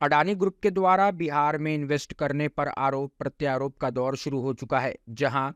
Adani group के द्वारा बिहार में इन्वेस्ट करने पर आरोप प्रत्यारोप का दौर शुरू हो चुका है। जहां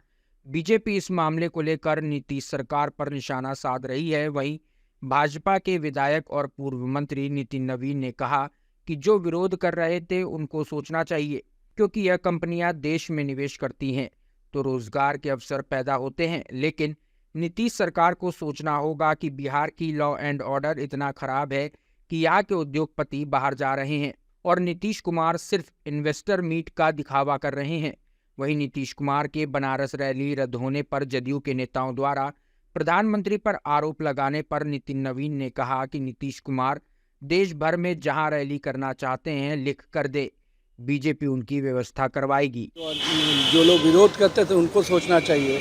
बीजेपी इस मामले को लेकर नीतीश सरकार पर निशाना साध रही है, वहीं भाजपा के विधायक और पूर्व मंत्री नितिन नवीन ने कहा कि जो विरोध कर रहे थे उनको सोचना चाहिए, क्योंकि यह कंपनियां देश में निवेश करती हैं तो रोजगार के अवसर पैदा होते हैं। लेकिन नीतीश सरकार को सोचना होगा कि बिहार की लॉ एंड ऑर्डर इतना खराब है कि यहाँ के उद्योगपति बाहर जा रहे हैं और नीतीश कुमार सिर्फ इन्वेस्टर मीट का दिखावा कर रहे हैं। वहीं नीतीश कुमार के बनारस रैली रद्द होने पर जदयू के नेताओं द्वारा प्रधानमंत्री पर आरोप लगाने पर नितिन नवीन ने कहा कि नीतीश कुमार देश भर में जहां रैली करना चाहते हैं लिख कर दे, बीजेपी उनकी व्यवस्था करवाएगी। जो लोग विरोध करते थे उनको सोचना चाहिए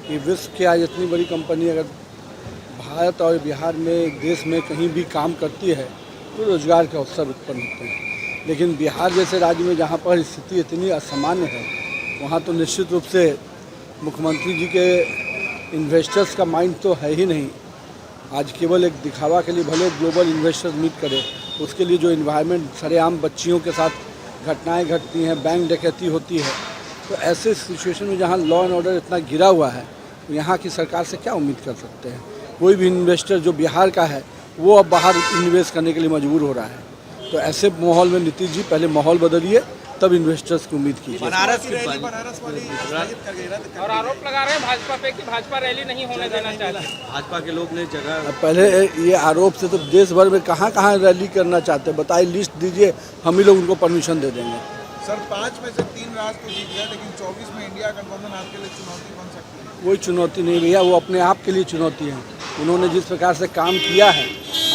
कि विश्व की आज इतनी बड़ी कंपनी अगर भारत और बिहार में देश में कहीं भी काम करती है तो रोजगार के अवसर उत्पन्न होते हैं। लेकिन बिहार जैसे राज्य में जहाँ पर स्थिति इतनी असामान्य है, वहाँ तो निश्चित रूप से मुख्यमंत्री जी के इन्वेस्टर्स का माइंड तो है ही नहीं। आज केवल एक दिखावा के लिए भले ग्लोबल इन्वेस्टर्स मीट करे, उसके लिए जो इन्वायरमेंट सरेआम बच्चियों के साथ घटनाएं घटती हैं, बैंक डकैती होती है, तो ऐसे सिचुएशन में जहाँ लॉ एंड ऑर्डर इतना गिरा हुआ है, यहाँ की सरकार से क्या उम्मीद कर सकते हैं। कोई भी इन्वेस्टर जो बिहार का है वो अब बाहर इन्वेस्ट करने के लिए मजबूर हो रहा है। तो ऐसे माहौल में नीतीश जी पहले माहौल बदलिए, तब इन्वेस्टर्स की उम्मीद कीजिए। बनारस वाली और आरोप लगा रहे हैं भाजपा पे कि भाजपा रैली नहीं होने देना चाहती। भाजपा के लोग ने जगह पहले ये आरोप से तो देश भर में कहाँ रैली करना चाहते हैं बताइए, लिस्ट दीजिए, हम ही लोग उनको परमिशन दे देंगे। सर 5 में से 3 राज्य तो जीत गया, लेकिन 24 में इंडिया गठबंधन आपके लिए चुनौती बन सकती है। कोई चुनौती नहीं भैया, वो अपने आप के लिए चुनौती है। उन्होंने जिस प्रकार से काम किया है,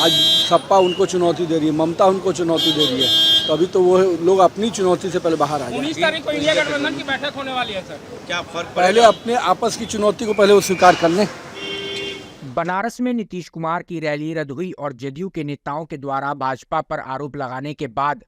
आज सपा उनको चुनौती दे रही है, ममता उनको चुनौती दे रही है, तो अभी तो वो लोग अपनी चुनौती से पहले बाहर आ जाए। 19 तारीख को इंडिया गठबंधन की बैठक होने वाली है सर, क्या फर्क पहले अपने आपस की चुनौती को पहले वो स्वीकार कर लें। बनारस में नीतीश कुमार की रैली रद्द हुई और जदयू के नेताओं के द्वारा भाजपा पर आरोप लगाने के बाद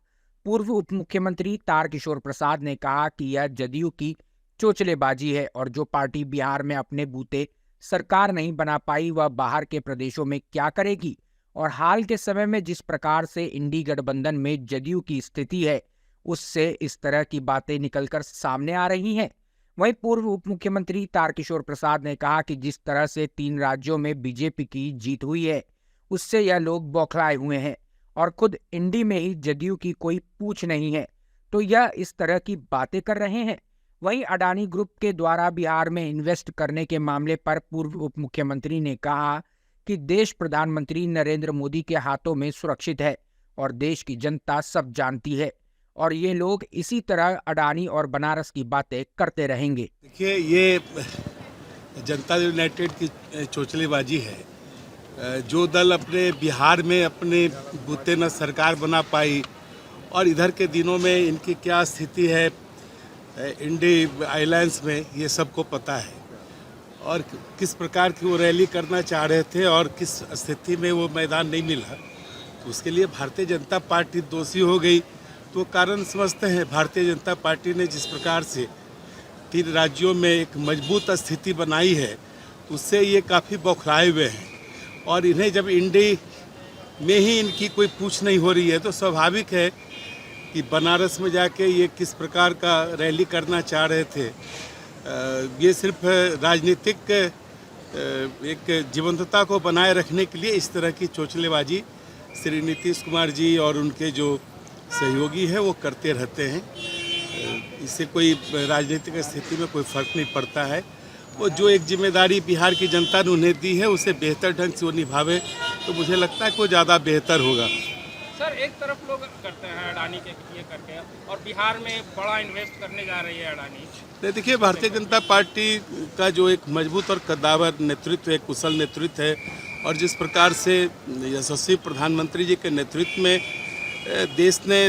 पूर्व उप मुख्यमंत्री तारकिशोर प्रसाद ने कहा कि यह जदयू की चोचलेबाजी है और जो पार्टी बिहार में अपने बूते सरकार नहीं बना पाई वह बाहर के प्रदेशों में क्या करेगी। और हाल के समय में जिस प्रकार से इंडी गठबंधन में जदयू की स्थिति है, उससे इस तरह की बातें निकलकर सामने आ रही हैं। वहीं पूर्व उप मुख्यमंत्री तारकिशोर प्रसाद ने कहा कि जिस तरह से 3 राज्यों में बीजेपी की जीत हुई है, उससे यह लोग बौखलाए हुए हैं और खुद इंडी में ही जदयू की कोई पूछ नहीं है, तो यह इस तरह की बातें कर रहे हैं। वहीं अडानी ग्रुप के द्वारा बिहार में इन्वेस्ट करने के मामले पर पूर्व उप मुख्यमंत्री ने कहा कि देश प्रधानमंत्री नरेंद्र मोदी के हाथों में सुरक्षित है और देश की जनता सब जानती है और ये लोग इसी तरह अडानी और बनारस की बातें करते रहेंगे। देखिए, ये जनता यूनाइटेड की चोचलेबाजी है। जो दल अपने बिहार में अपने बूते न सरकार बना पाई और इधर के दिनों में इनकी क्या स्थिति है इंडी अलायंस में, ये सबको पता है और किस प्रकार की वो रैली करना चाह रहे थे और किस स्थिति में वो मैदान नहीं मिला, तो उसके लिए भारतीय जनता पार्टी दोषी हो गई। तो कारण समझते हैं, भारतीय जनता पार्टी ने जिस प्रकार से 3 राज्यों में एक मजबूत स्थिति बनाई है, उससे ये काफ़ी बौखलाए हुए हैं और इन्हें जब इंडी में ही इनकी कोई पूछ नहीं हो रही है, तो स्वाभाविक है कि बनारस में जाके ये किस प्रकार का रैली करना चाह रहे थे। ये सिर्फ राजनीतिक एक जीवंतता को बनाए रखने के लिए इस तरह की चोचलेबाजी श्री नीतीश कुमार जी और उनके जो सहयोगी हैं वो करते रहते हैं। इससे कोई राजनीतिक स्थिति में कोई फर्क नहीं पड़ता है। वो जो एक जिम्मेदारी बिहार की जनता ने उन्हें दी है, उसे बेहतर ढंग से वो निभावे, तो मुझे लगता है कि वो ज़्यादा बेहतर होगा। सर, एक तरफ लोग करते हैं अडानी के ये करके और बिहार में बड़ा इन्वेस्ट करने जा रही है अडानी। देखिए, भारतीय जनता पार्टी का जो एक मजबूत और कद्दावर नेतृत्व है, कुशल नेतृत्व है और जिस प्रकार से यशस्वी प्रधानमंत्री जी के नेतृत्व में देश ने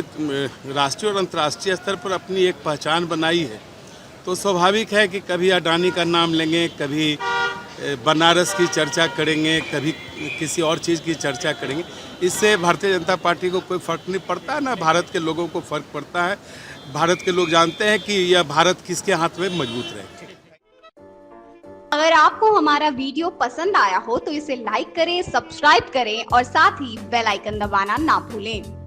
राष्ट्रीय और अंतर्राष्ट्रीय स्तर पर अपनी एक पहचान बनाई है, तो स्वाभाविक है कि कभी अडानी का नाम लेंगे, कभी बनारस की चर्चा करेंगे, कभी किसी और चीज़ की चर्चा करेंगे। इससे भारतीय जनता पार्टी को कोई फ़र्क नहीं पड़ता, ना भारत के लोगों को फ़र्क पड़ता है। भारत के लोग जानते हैं कि यह भारत किसके हाथ में मजबूत रहे। अगर आपको हमारा वीडियो पसंद आया हो तो इसे लाइक करें, सब्सक्राइब करें और साथ ही बेल आइकन दबाना ना भूलें।